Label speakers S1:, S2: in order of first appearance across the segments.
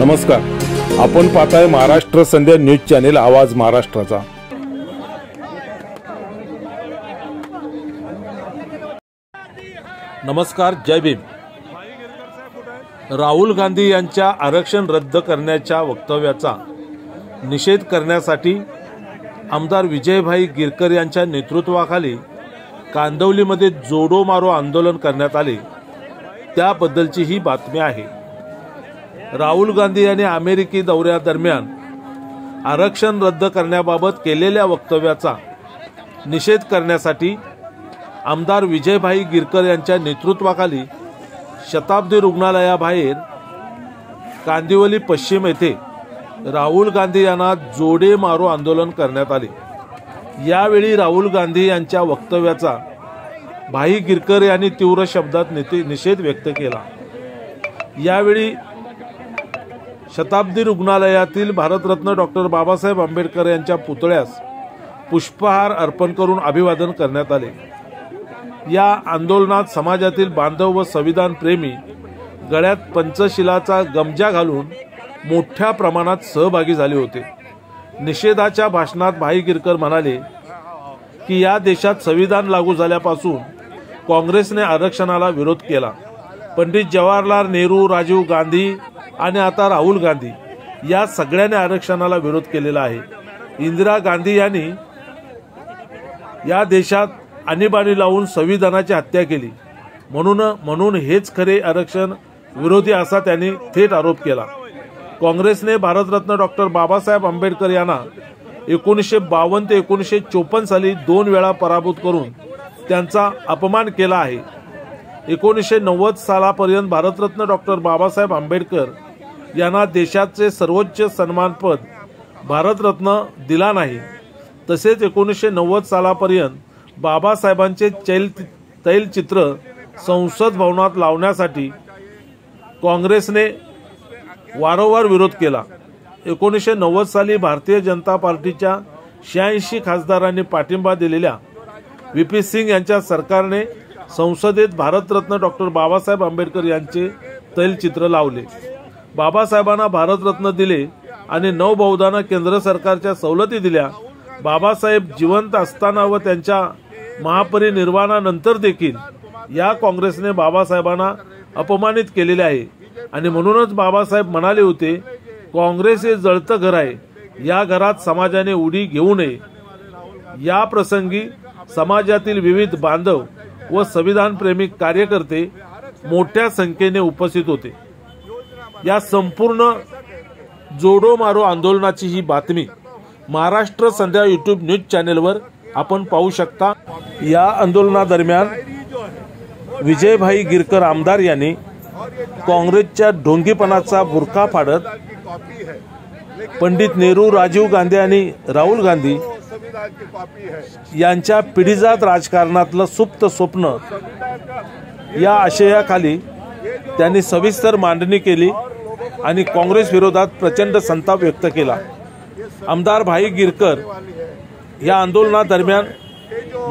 S1: नमस्कार, आपण पाहताय महाराष्ट्र संध्या न्यूज चॅनेल आवाज महाराष्ट्राचा। नमस्कार, जय भीम। राहुल गांधी यांच्या आरक्षण रद्द करण्याच्या वक्तव्याचा निषेध करण्यासाठी आमदार विजयभाई गिरकर यांच्या नेतृत्वाखाली कांदिवलीमध्ये जोडो मारो आंदोलन करण्यात आले, त्याबद्दलची ही बातमी आहे। राहुल गांधी यांनी अमेरिकी दौऱ्यादरम्यान आरक्षण रद्द करण्याबाबत केलेल्या वक्तव्याचा निषेध करण्यासाठी आमदार विजयभाई गिरकर यांच्या नेतृत्वाखाली शताब्दी रुग्णालयाबाहेर कांदिवली पश्चिम येथे राहुल गांधी यांना जोडे मारो आंदोलन करण्यात आले। यावेळी राहुल गांधी यांच्या वक्तव्याचा भाई गिरकर यांनी तीव्र शब्दात निषेध व्यक्त केला। यावेळी शताब्दी रुग्णालयातील भारतरत्न डॉक्टर बाबासाहेब आंबेडकर यांच्या पुतळ्यास पुष्पहार अर्पण करून अभिवादन करण्यात आले। या आंदोलनात समाजातील बांधव व संविधान प्रेमी गळ्यात पंचशिलाचा गमजा घालून मोठ्या प्रमाणात सहभागी झाले होते। निषेधाच्या भाषणात भाई गिरकर म्हणाले की या देशात संविधान लागू झाल्यापासून काँग्रेसने आरक्षणाला विरोध केला। पंडित जवाहरलाल नेहरू, राजीव गांधी आणि आता राहुल गांधी या सगळ्यांनी आरक्षणाला विरोध केलेला आहे। इंदिरा गांधी यांनी या देशात आणीबाणी लावून संविधानाची हत्या केली, म्हणून हेच खरे आरक्षण विरोधी असा त्यांनी थेट आरोप केला। काँग्रेसने भारतरत्न डॉक्टर बाबासाहेब आंबेडकर यांना 1952 ते 1954 साली 2 वेळा पराभूत करून त्यांचा अपमान केला आहे। 1990 सालापर्यंत भारतरत्न डॉक्टर बाबासाहेब आंबेडकर यांना देशाचे सर्वोच्च सन्मानपद भारतरत्न दिला नाही। तसेच 1990 सालापर्यंत बाबासाहेबांचे तैलचित्र संसद भवनात लावण्यासाठी काँग्रेसने वारंवार विरोध केला। 1990 साली भारतीय जनता पार्टीच्या 86 खासदारांनी पाठिंबा दिलेल्या व्ही.पी. सिंग यांच्या सरकारने संसदेत भारतरत्न डॉक्टर बाबासाहेब आंबेडकर यांचे तैलचित्र लावले। बाबासाहेबांना भारतरत्न दिले आणि नवबौद्धांना केंद्र सरकारच्या सवलती दिल्या। बाबासाहेब जिवंत असताना व त्यांच्या महापरिनिर्वाणानंतर देखील या काँग्रेसने बाबासाहेबांना अपमानित केलेले आहे आणि म्हणूनच बाबासाहेब म्हणाले होते, काँग्रेस हे जळतं घर आहे, या घरात समाजाने उडी घेऊ नये। या प्रसंगी समाजातील विविध बांधव व संविधान प्रेमी कार्यकर्ते मोठ्या संख्येने उपस्थित होते। या संपूर्ण जोडो मारो आंदोलनाची ही बातमी महाराष्ट्र संध्या यूट्यूब न्यूज चॅनेलवर आपण पाहू शकता। या आंदोलनादरम्यान विजयभाई गिरकर आमदार यांनी काँग्रेसच्या ढोंगीपणाचा बुरखा फाडत पंडित नेहरू, राजीव गांधी आणि राहुल गांधी यांच्या पिढीजात राजकारणातलं सुप्त स्वप्न या आशयाखाली त्यांनी सविस्तर मांडणी केली आणि काँग्रेस विरोधात प्रचंड संताप व्यक्त केला। आमदार भाई गिरकर या आंदोलनादरम्यान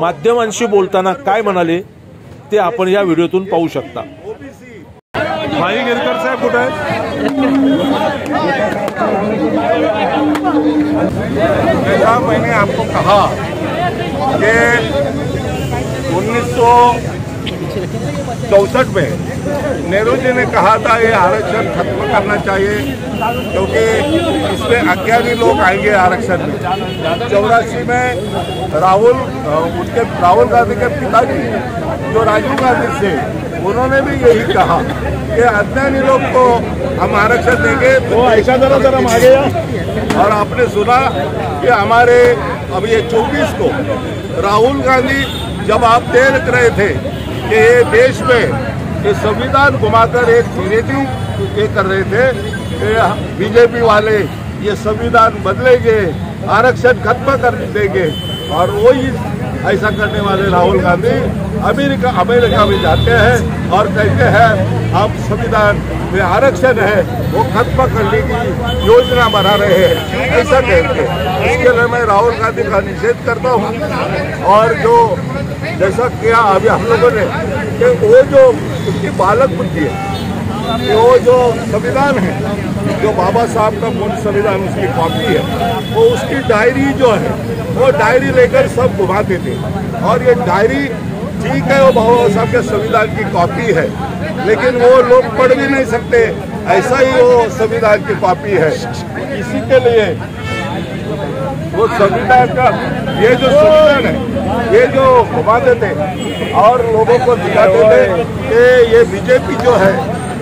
S1: माध्यमांशी बोलताना काय म्हणाले ते आपण या व्हिडिओतून पाहू शकता। भाई गिरकर साहब कुठे आहेत?
S2: जैसा मैंने आपको कहा कि 1964 में नेहरू जी ने कहा था ये आरक्षण खत्म करना चाहिए क्योंकि इसमें अज्ञानी लोग आएंगे आरक्षण में। 84 में राहुल गांधी के पिताजी जो राजीव गांधी थे उन्होंने भी यही कहा कि अज्ञानी लोग को हम आरक्षण देंगे। तो ऐसा जरा आगे और आपने सुना कि हमारे अब ये 24 को राहुल गांधी जब आप देख रहे थे कि ये देश में ये संविधान घुमाकर एक नेगेटिव ये कर रहे थे कि बीजेपी वाले ये संविधान बदलेंगे, आरक्षण खत्म कर देंगे, और वही ऐसा करने वाले राहुल गांधी अमेरिका में जाते हैं और कहते हैं हम संविधान में आरक्षण है वो खत्म करने की योजना बना रहे हैं, ऐसा कहते हैं। इसके लिए मैं राहुल गांधी का निषेध करता हूँ। और जो जैसा किया अभी हम लोगों ने कि वो जो उनकी बालक बुद्धि है कि वो जो संविधान है, जो बाबा साहब का मूल संविधान उसकी कॉपी है, वो उसकी डायरी जो है वो डायरी लेकर सब घुमाते थे। और ये डायरी ठीक है, वो बाबा साहब के संविधान की कॉपी है, लेकिन वो लोग पढ़ भी नहीं सकते, ऐसा ही वो संविधान की कॉपी है। इसी के लिए वो संविधान का ये जो संविधान है, ये जो घुमाते थे और लोगों को दिखाते थे कि ये बीजेपी जो है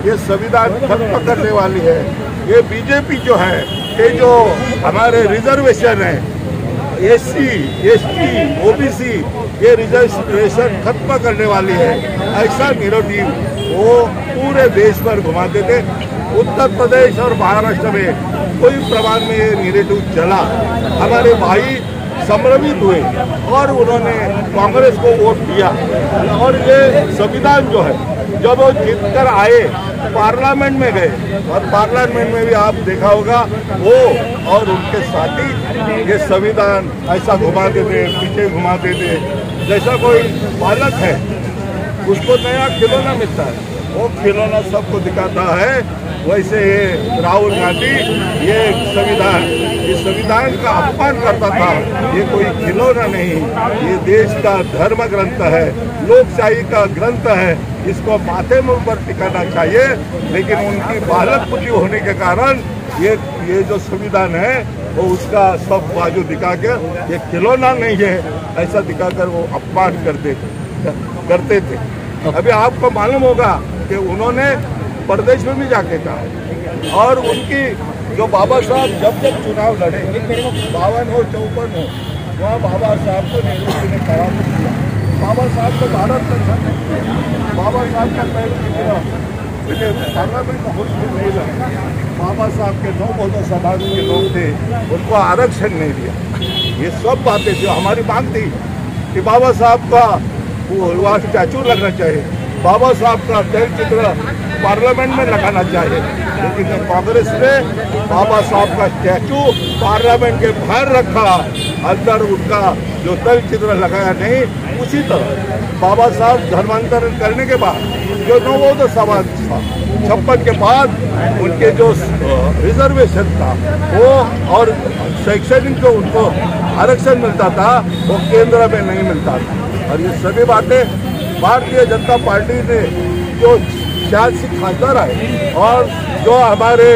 S2: ये संविधान खत्म करने वाली है, ये बीजेपी जो है ये जो हमारे रिजर्वेशन है, SC, ST, OBC, ये रिजर्वेशन खत्म करने वाली है, ऐसा नैरेटिव वो पूरे देश भर घुमाते थे। उत्तर प्रदेश और महाराष्ट्र में कोई प्रमाण में ये नैरेटिव चला। हमारे भाई संभ्रमित हुए और उन्होंने कांग्रेस को वोट दिया। और ये संविधान जो है, जब वो जीत कर आए पार्लियामेंट में गए, और पार्लियामेंट में भी आप देखा होगा वो और उनके साथी ये संविधान ऐसा घुमाते थे, पीछे घुमाते थे, जैसा कोई बालक है उसको नया खिलौना मिलता है, वो खिलौना सबको दिखाता है, वैसे ये राहुल गांधी ये संविधान का अपमान करता था। ये कोई खिलौना नहीं, ये देश का धर्म ग्रंथ है, लोकशाही का ग्रंथ है, इसको माथे मुंह पर टिकाना चाहिए। लेकिन उनकी बालक बुद्धि होने के कारण ये जो संविधान है वो उसका सब बाजू दिखा कर ये खिलौना नहीं है ऐसा दिखाकर वो अपमान करते थे। अभी आपको मालूम होगा कि उन्होंने प्रदेश में भी जाके कहा, और उनकी जो बाबा साहब जब चुनाव लड़े 52 हो 54 हो, वहाँ बाबा साहब को नेहरू जी ने करार दिया। बाबा साहब को भारत रत्न, बाबा साहब का पार्लियामेंट में नहीं लगा, बाबा साहब के 9 बहुजन समाज के लोग थे, उनको आरक्षण नहीं दिया। ये सब बातें जो हमारी मांग थी कि बाबा साहब का वहाँ स्टैचू लगना चाहिए, बाबा साहब का तैल चित्र पार्लियामेंट में लगाना चाहिए, लेकिन कांग्रेस ने बाबा साहब का स्टैचू पार्लियामेंट के बाहर रखा, अंदर उनका जो तैल चित्र लगाया नहीं। उसी तरह बाबा साहब धर्मांतरण करने के बाद जो 9 बहुजन समाज था 56 के बाद उनके जो रिजर्वेशन था वो और शैक्षणिक जो उनको आरक्षण मिलता था वो केंद्र में नहीं मिलता था। और ये सभी बातें भारतीय जनता पार्टी ने जो 86 खासदार आए और जो हमारे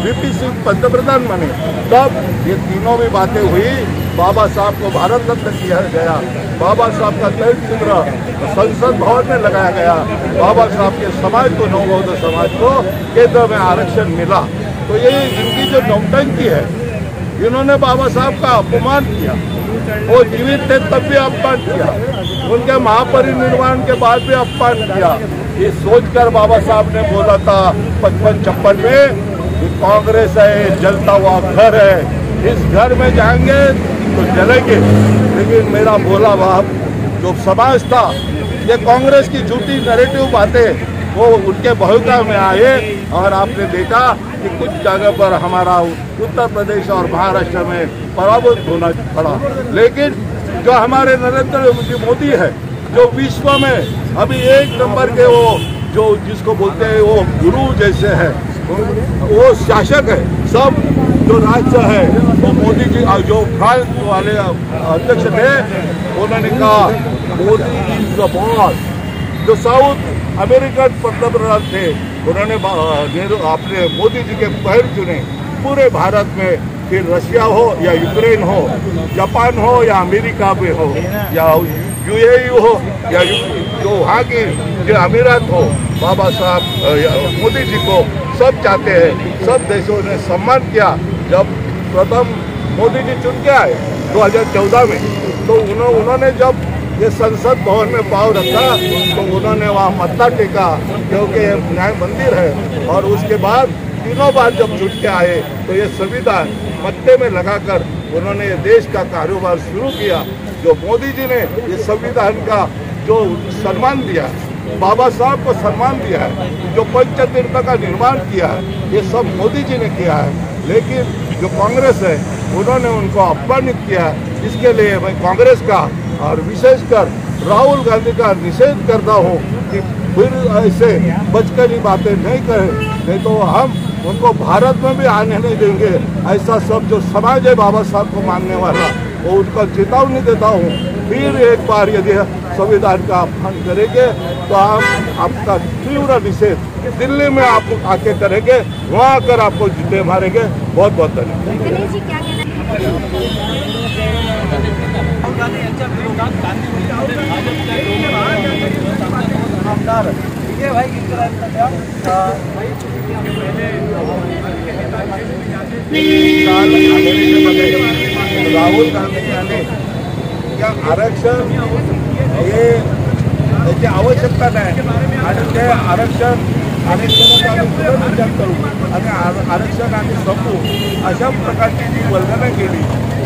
S2: VP सिंह पंतप्रधान बने, तब ये तीनों भी बातें हुई। बाबा साहब को भारत रत्न किया गया, बाबा साहब का तैल चित्र संसद भवन में लगाया गया, बाबा साहब के समाज को 9 बहुजन समाज को केंद्र में आरक्षण मिला। तो ये इनकी जो नौटंकी है, इन्होंने बाबा साहब का अपमान किया, वो जीवित थे तब भी अपमान किया, उनके महापरिनिर्वाण के बाद भी अपमान किया। ये सोचकर बाबा साहब ने बोला था 55-56 में कांग्रेस है जलता हुआ घर है, इस घर में जाएंगे तो जलेंगे। लेकिन मेरा बोला बाप जो समाज था, ये कांग्रेस की झूठी नैरेटिव बातें वो उनके बहुता में आए, और आपने देखा कि कुछ जगह पर हमारा उत्तर प्रदेश और महाराष्ट्र में पराभूत होना पड़ा। लेकिन जो हमारे नरेंद्र मोदी है, जो विश्व में अभी 1 नंबर के वो जो जिसको बोलते हैं वो गुरु जैसे है, वो शासक है, सब जो राज्य है वो मोदी जी, जो फ्रांस वाले अध्यक्ष थे उन्होंने कहा मोदी इज द बॉस। जो साउथ अमेरिकन पंतप्रधान थे उन्होंने अपने मोदी जी के पैर चुने पूरे भारत में, फिर रशिया हो या यूक्रेन हो, जापान हो या अमेरिका में हो या UAE हो या जो वहाँ की जो अमीरात हो, बाबा साहब मोदी जी को सब चाहते हैं। सब देशों ने सम्मान किया। जब प्रथम मोदी जी चुन के आए 2014 में, तो उन्होंने जब ये संसद भवन में पाँव रखा तो उन्होंने वहाँ मत्था टेका, क्योंकि न्याय मंदिर है। और उसके बाद तीनों बार जब चुन के आए तो ये संविधान मत्थे में लगाकर उन्होंने ये देश का कारोबार शुरू किया। जो मोदी जी ने ये संविधान का जो सम्मान दिया, बाबा साहब को सम्मान दिया है, जो पंचतीर्थ का निर्माण किया है, ये सब मोदी जी ने किया है। लेकिन जो कांग्रेस है उन्होंने उनको अपमानित किया। इसके लिए मैं कांग्रेस का और विशेषकर राहुल गांधी का निषेध करता हूँ कि फिर ऐसे बचकानी बातें नहीं करें, नहीं तो हम उनको भारत में भी आने नहीं देंगे। ऐसा सब जो समाज है बाबा साहब को मानने वाला, वो उनका चेतावनी देता हूँ। फिर एक बार यदि संविधान का अपमान करेंगे तो हम आपका तीव्र निषेध दिल्ली में आप आके करेंगे, वहाँ आकर आपको जीते मारेंगे। बहुत बहुत धन्यवाद। राहुल गांधी यांनी या आरक्षण हे त्याची आवश्यकता नाही आणि ते आरक्षणाचा आम्ही पुनर्विचार करू आणि आरक्षण आम्ही संपवू अशा प्रकारची जी वल्गना केली,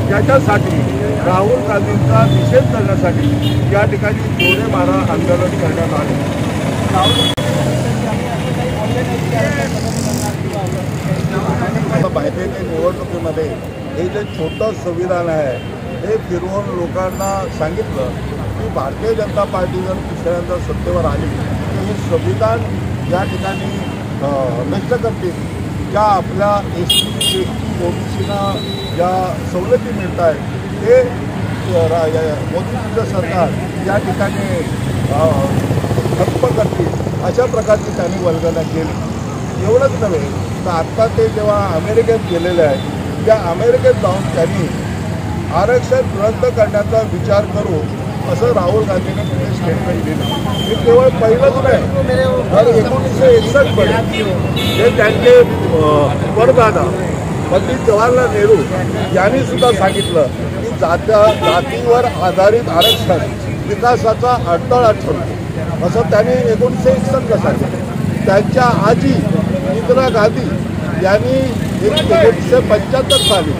S2: त्याच्यासाठी राहुल गांधींचा निषेध करण्यासाठी या ठिकाणी जोडे मारा आंदोलन करण्यात आले। माहिती निवडणुकीमध्ये हे जे छोटं संविधान आहे हे फिरवून लोकांना सांगितलं की भारतीय जनता पार्टी जर दुसऱ्यांदा सत्तेवर आली तर हे संविधान या ठिकाणी नष्ट करतील। ज्या आपल्या एसटी ओबीसीना ज्या सवलती मिळत आहेत ते मोदीचं सरकार या ठिकाणी ठप्प करतील अशा प्रकारची त्यांनी वल्गना केली। एवढंच नव्हे तर आत्ता ते जेव्हा अमेरिकेत गेलेले आहेत, त्या अमेरिकेत जाऊन त्यांनी आरक्षण रद्द करण्याचा विचार करू असं राहुल गांधींनी तिथे स्टेटमेंट दिलं। हे केवळ पहिलंच नाही, तर 1961 मध्ये जे त्यांचे परदादा पंडित जवाहरलाल नेहरू यांनी सुद्धा सांगितलं की जातीवर आधारित आरक्षण विकासाचा अडथळा ठरतो असं त्यांनी 1961 सांगितलं। त्यांच्या आजी इंदिरा गांधी यांनी 1975 साली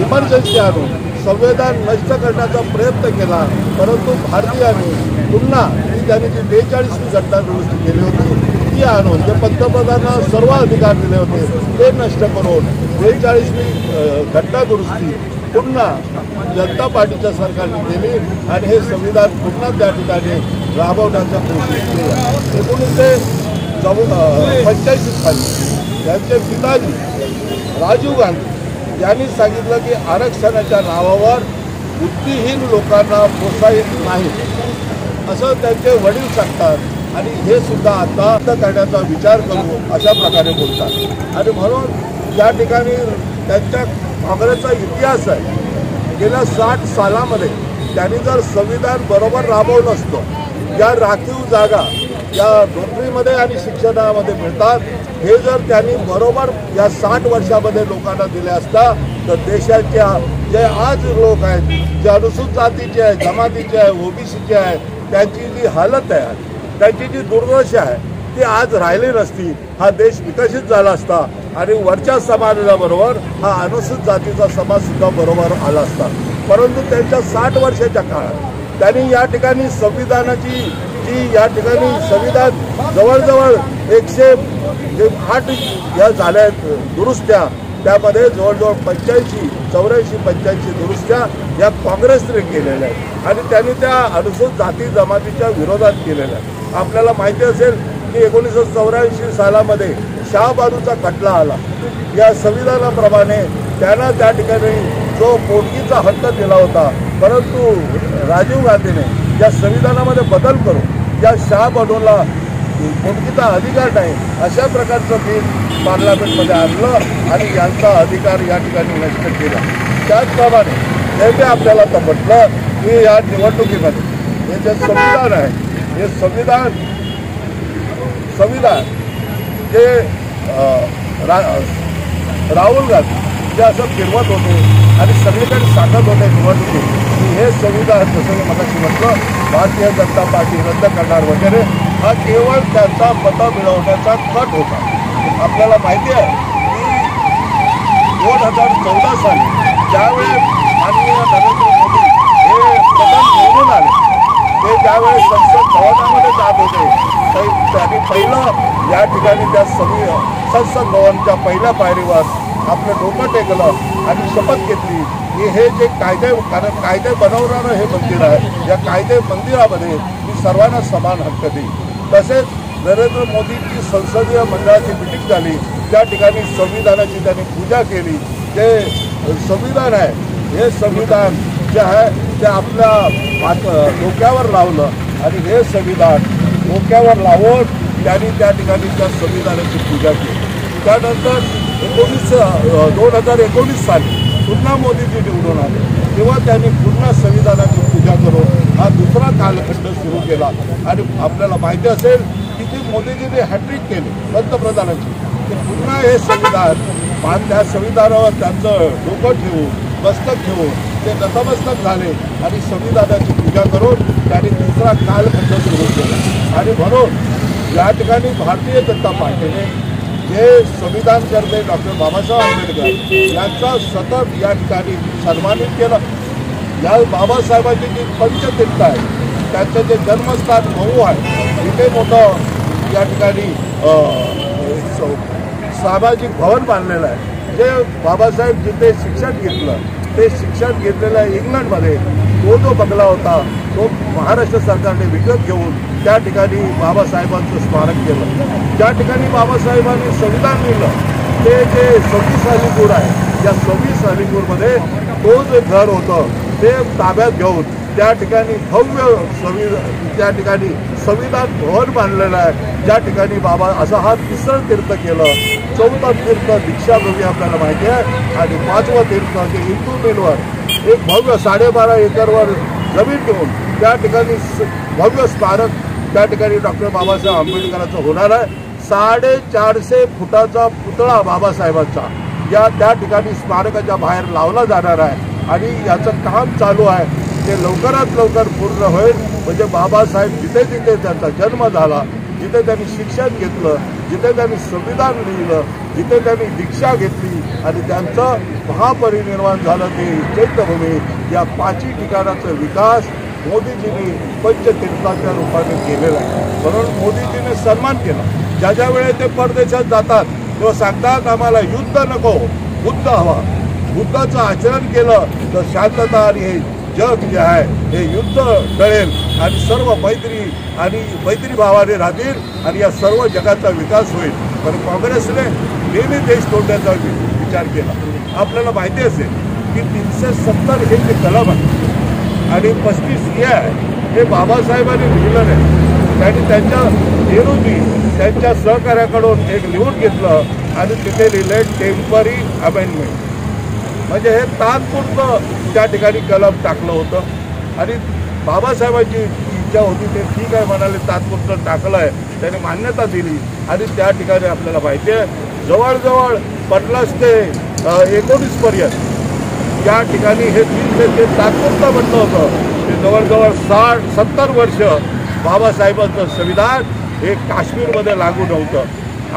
S2: इमर्जन्सी आणून संविधान नष्ट करण्याचा प्रयत्न केला, परंतु भारतीयांनी पुन्हा त्यांनी जी 42वी घटना दुरुस्ती केली होती ती आणून जे पंतप्रधानांना सर्व अधिकार दिले होते ते नष्ट करून 42वी घटना दुरुस्ती पुन्हा जनता पार्टीच्या सरकारने केली आणि हे संविधान पुन्हा त्या ठिकाणी राबवण्याचा कोशिश केला। 1985 साली त्यांचे पिताजी राजीव गांधी यांनी सांगितलं की आरक्षणाच्या नावावर बुद्धिहीन लोकांना प्रोत्साहित नाही असं त्यांचे वडील सांगतात आणि हे सुद्धा आता रद्द करण्याचा विचार करू अशा प्रकारे बोलतात। आणि म्हणून या ठिकाणी त्यांच्या काँग्रेसचा इतिहास आहे। गेल्या 60 सालामध्ये त्यांनी जर संविधान बरोबर राबवलं असतं, या राखीव जागा या नोकरीमध्ये आणि शिक्षणामध्ये मिळतात हे जर त्यांनी बरोबर या 60 वर्षामध्ये लोकांना दिले असता तर देशाच्या जे आज लोक आहेत, जे अनुसूचित जातीचे आहे, जमातीचे आहे, ओबीसीचे आहे, त्यांची जी हालत आहे, त्यांची जी दुर्दशा आहे ती आज राहिली नसती। हा देश विकसित झाला असता आणि वरच्या समाजाबरोबर हा अनुसूचित जातीचा समाज सुद्धा बरोबर आला असता। परंतु त्यांच्या 60 वर्षाच्या काळात त्यांनी या ठिकाणी संविधानाची जी या ठिकाणी संविधान जवळजवळ 108 या झाल्या आहेत दुरुस्त्या, त्यामध्ये जवळजवळ 85 दुरुस्त्या या काँग्रेसने केलेल्या आहेत आणि त्यांनी त्या अनुसूचित जाती जमातीच्या विरोधात केलेल्या आहेत। आपल्याला माहिती असेल की 1984 सालामध्ये शहाबानूचा खटला आला। या संविधानाप्रमाणे त्यांना त्या ठिकाणी जो पोटगीचा हक्क दिला होता, परंतु राजीव गांधीने या संविधानामध्ये बदल करून या शहाबानूला पोटगीचा अधिकार नाही अशा प्रकारचं बिल पार्लमेंटमध्ये आणलं आणि यांचा अधिकार या ठिकाणी नष्ट केला। त्याचप्रमाणे नेहमी आपल्याला म्हटलं की या निवडणुकीमध्ये हे जे संविधान आहे हे संविधान जे राहुल गांधी जे असं फिरवत होते आणि सगळीकडे सांगत होते निवडणुकीत की हे संविधान जसं मी मगाशी म्हटलं भारतीय जनता पार्टी रद्द करणार वगैरे, हा केवळ त्यांचा मत मिळवण्याचा कट होता। आपल्याला माहिती आहे की 2014 साली ज्यावेळी माननीय नरेंद्र मोदी हे प्रथम निवडून आले, ते ज्यावेळेस संसद भवनामध्ये जात होते त्यांनी पहिलं या ठिकाणी त्या संसद भवनच्या पहिल्या पायरीवर आपलं डोकं टेकलं आणि शपथ घेतली की हे जे कायदे बनवणारं हे मंदिर आहे, या कायदे मंदिरामध्ये मी सर्वांना समान हक्क देईन। तसेच नरेंद्र मोदींची संसदीय मंडळाची मिटिंग झाली, त्या ठिकाणी संविधानाची त्यांनी पूजा केली. जे संविधान आहे, हे संविधान जे आहे ते आपल्या डोक्यावर लावलं आणि हे संविधान डोक्यावर लावून त्यांनी त्या ठिकाणी त्या संविधानाची पूजा केली. त्यानंतर 2019 साली पुन्हा मोदीजी निवडून आले, तेव्हा त्यांनी पुन्हा संविधानाची पूजा करून हा दुसरा कालखंड सुरू केला. आणि आपल्याला माहिती असेल की ती मोदीजीने हॅट्रिक केली पंतप्रधानांची, ते पुन्हा हे संविधान त्या संविधानावर त्यांचं डोकं ठेवून मस्तक ठेवून ते नतमस्तक झाले आणि संविधानाची पूजा करून त्यांनी दुसरा कालखंड सुरू केला. आणि म्हणून या ठिकाणी भारतीय जनता पार्टीने जे संविधानकर्ते डॉक्टर बाबासाहेब आंबेडकर यांचा सतत या ठिकाणी सन्मानित केलं. या बाबासाहेबांची जी पंचतीर्थ आहे, त्यांचं जे जन्मस्थान मऊ आहे, इथे मोठं या ठिकाणी सामाजिक भवन बांधलेलं आहे. जे बाबासाहेब जिथे शिक्षण घेतलं, ते शिक्षण घेतलेलं इंग्लंडमध्ये तो जो बंगला होता तो महाराष्ट्र सरकारने विकत घेऊन त्या ठिकाणी बाबासाहेबांचं स्मारक केलं. ज्या ठिकाणी बाबासाहेबांनी संविधान लिहिलं ते जे 26 अलीपूर आहे, या 26 अलीपूरमध्ये तो जे घर होतं ते ताब्यात घेऊन त्या ठिकाणी भव्य त्या ठिकाणी संविधान भवन बांधलेलं आहे. ज्या ठिकाणी बाबा असं हा तिसरं तीर्थ केलं. चौथं तीर्थ दीक्षाभूमी आपल्याला माहिती आहे आणि 5वं तीर्थ जे हिंदू मिलवर एक भव्य 12.5 एकरवर जमीन घेऊन त्या ठिकाणी भव्य स्मारक त्या ठिकाणी डॉक्टर बाबासाहेब आंबेडकरांचं होणार आहे. 450 फुटाचा पुतळा बाबासाहेबांचा या त्या ठिकाणी स्मारकाच्या बाहेर लावला जाणार आहे आणि याचं काम चालू आहे. ते लवकरात लवकर पूर्ण होईल. म्हणजे बाबासाहेब जिथे जिथे त्यांचा जन्म झाला, जिथे त्यांनी शिक्षण घेतलं, जिथे त्यांनी संविधान लिहिलं, जिथे त्यांनी दीक्षा घेतली आणि त्यांचं महापरिनिर्वाण झालं ते चैत्यभूमी, या 5ही ठिकाणाचा विकास मोदीजींनी पंचतीर्थाच्या रूपाने केलेला आहे. म्हणून मोदीजीने सन्मान केला. ज्या ज्या वेळेस ते परदेशात जातात तेव्हा सांगतात आम्हाला युद्ध नको, बुद्ध हवा. बुद्धाचं आचरण केलं तर शांतता आणि हे जग जे आहे हे युद्ध टळेल आणि सर्व मैत्री भावाने राहतील आणि या सर्व जगाचा विकास होईल. पण काँग्रेसने नेहमी देश तोडण्याचा विचार केला. आपल्याला माहिती असेल की 370 हे जे कलम आहे आणि 35 ए आहे हे बाबासाहेबांनी लिहिलं नाही. त्यांनी त्यांच्या नेहरूजी त्यांच्या सहकार्याकडून एक लिहून घेतलं आणि तिथे लिहिले टेम्पररी अमेंडमेंट. म्हणजे हे तात्पुरतं त्या ठिकाणी कलम टाकलं होतं आणि बाबासाहेबांची इच्छा होती ते ठीक आहे म्हणाले, तात्पुरतं टाकलं आहे, त्याने मान्यता दिली आणि त्या ठिकाणी आपल्याला माहिती आहे जवळजवळ 50 ते 19 पर्यंत या ठिकाणी हे ते तात्पुरतं म्हटलं होतं. ते जवळजवळ 60-70 वर्ष बाबासाहेबांचं संविधान हे काश्मीरमध्ये लागू नव्हतं.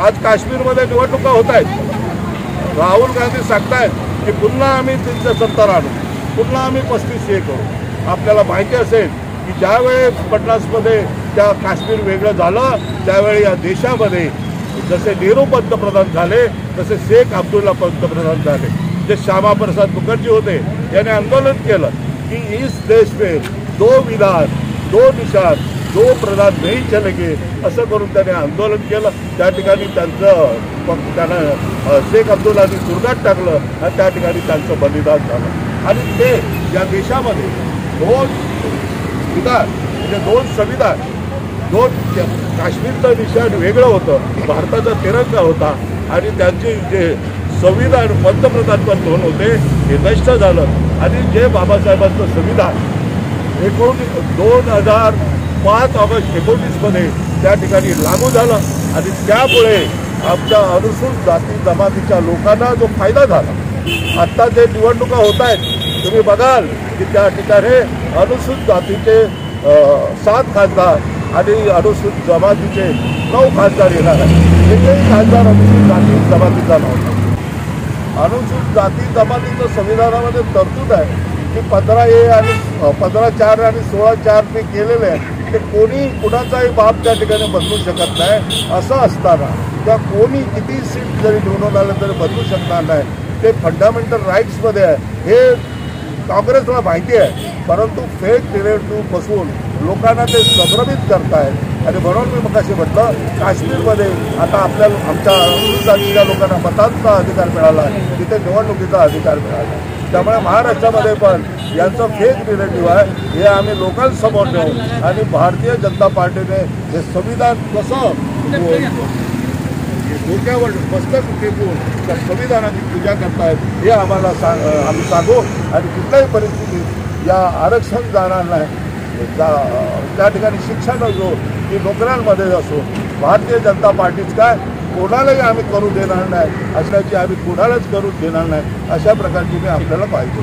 S2: आज काश्मीरमध्ये निवडणुका होत आहेत. राहुल गांधी सांगतायत की पुन्हा आम्ही 370 आणू, पुन्हा आम्ही 35 करू. आपल्याला माहिती असेल की ज्यावेळेस 50मध्ये त्या काश्मीर वेगळं झालं त्यावेळी या देशामध्ये जसे नेहरू पंतप्रधान झाले तसे शेख अब्दुल्ला पंतप्रधान झाले. जे श्यामा प्रसाद मुखर्जी होते याने आंदोलन केलं की इस देश में 2 विधान 2 निशान 2 प्रधान नहीं चलेंगे असं करून त्याने आंदोलन केलं. त्या ठिकाणी त्यांना शेख अब्दुल्लानी तुरुंगात टाकलं आणि त्या ठिकाणी त्यांचं बलिदान झालं. आणि ते या देशामध्ये 2 विधान म्हणजे 2 संविधान, 2 काश्मीरचं निशाण वेगळं होतं, भारताचा तिरंगा होता आणि त्यांचे जे संविधान पंतप्रधान पण 2 होते हे नष्ट झालं. आणि जे बाबासाहेबांचं संविधान 2005 ऑगस्ट 19मध्ये त्या ठिकाणी लागू झालं आणि त्यामुळे आमच्या अनुसूचित जाती जमातीच्या लोकांना जो फायदा झाला. आत्ता जे निवडणुका होत आहेत तुम्ही बघाल की त्या ठिकाणी अनुसूचित जातीचे 7 खासदार आणि अनुसूचित जमातीचे 9 खासदार येणार आहेत. एकही खासदार अनुसूचित जाती जमातीचा नव्हता. अनुसूचित जाती जमातीचं संविधानामध्ये तरतूद आहे की 15A आणि 15(4) आणि 16(4) ते केलेले आहे. ते कोणी कुणाचाही बाप त्या ठिकाणी बदलू शकत नाही. असं असताना त्या कोणी किती सीट जरी निवडून आलं तरी बदलू शकणार नाही. ते फंडामेंटल राईट्समध्ये आहे हे काँग्रेसला माहिती आहे. परंतु फेक निरेटिव्ह बसवून लोकांना ते संभ्रमित करतायत आणि म्हणून मी मगाशी म्हटलं काश्मीरमध्ये आता आपल्याला आमच्या अनुसूचित लोकांना मतांचा अधिकार मिळाला, तिथे निवडणुकीचा अधिकार मिळाला. त्यामुळे महाराष्ट्रामध्ये पण यांचं फेक निगेटिव्ह आहे, हे आम्ही लोकांसमोर ठेवू आणि भारतीय जनता पार्टीने हे संविधान कसं डोक्यावर मस्तक टेकून त्या संविधानाची पूजा करतायत हे आम्हाला आम्ही सांगू आणि कुठल्याही परिस्थितीत या आरक्षण जाणार नाही. त्या ठिकाणी शिक्षण असो की नोकऱ्यांमध्ये असो भारतीय जनता पार्टीच काय कोणालाही आम्ही करू देणार नाही, असल्याची आम्ही कोणालाच करू देणार नाही, अशा प्रकारची मी आपल्याला पाहिजे.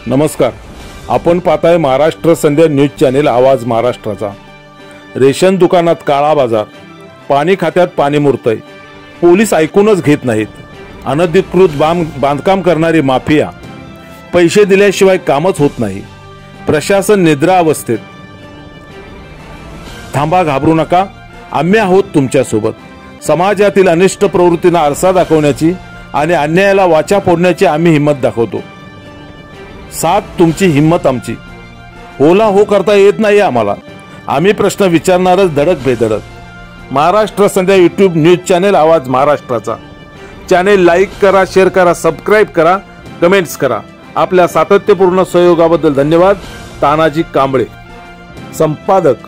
S1: नमस्कार, आपण पाहताय महाराष्ट्र संध्या न्यूज चॅनेल आवाज महाराष्ट्राचा. रेशन दुकानात काळा बाजार, पाणी खात्यात पाणी मुरतंय, पोलीस ऐकूनच घेत नाहीत, अनधिकृत बांधकाम करणारी माफिया, पैसे दिल्याशिवाय कामच होत नाही, प्रशासन निद्रा अवस्थेत. थांबा, घाबरू नका, आम्ही आहोत तुमच्यासोबत. समाजातील अनिष्ट प्रवृत्तींना आरसा दाखवण्याची आणि अन्यायाला वाचा फोडण्याची आम्ही हिंमत दाखवतो. साथ तुमची, हिंमत आमची. होला हो करता येत नाही आम्हाला, आम्ही प्रश्न विचारणारच धडक बेधडक. महाराष्ट्र संध्या यूट्यूब न्यूज चॅनेल आवाज महाराष्ट्राचा चॅनेल लाईक करा, शेअर करा, सबस्क्राईब करा, कमेंट्स करा. आपल्या सातत्यपूर्ण सहयोगाबद्दल धन्यवाद. तानाजी कांबळे, संपादक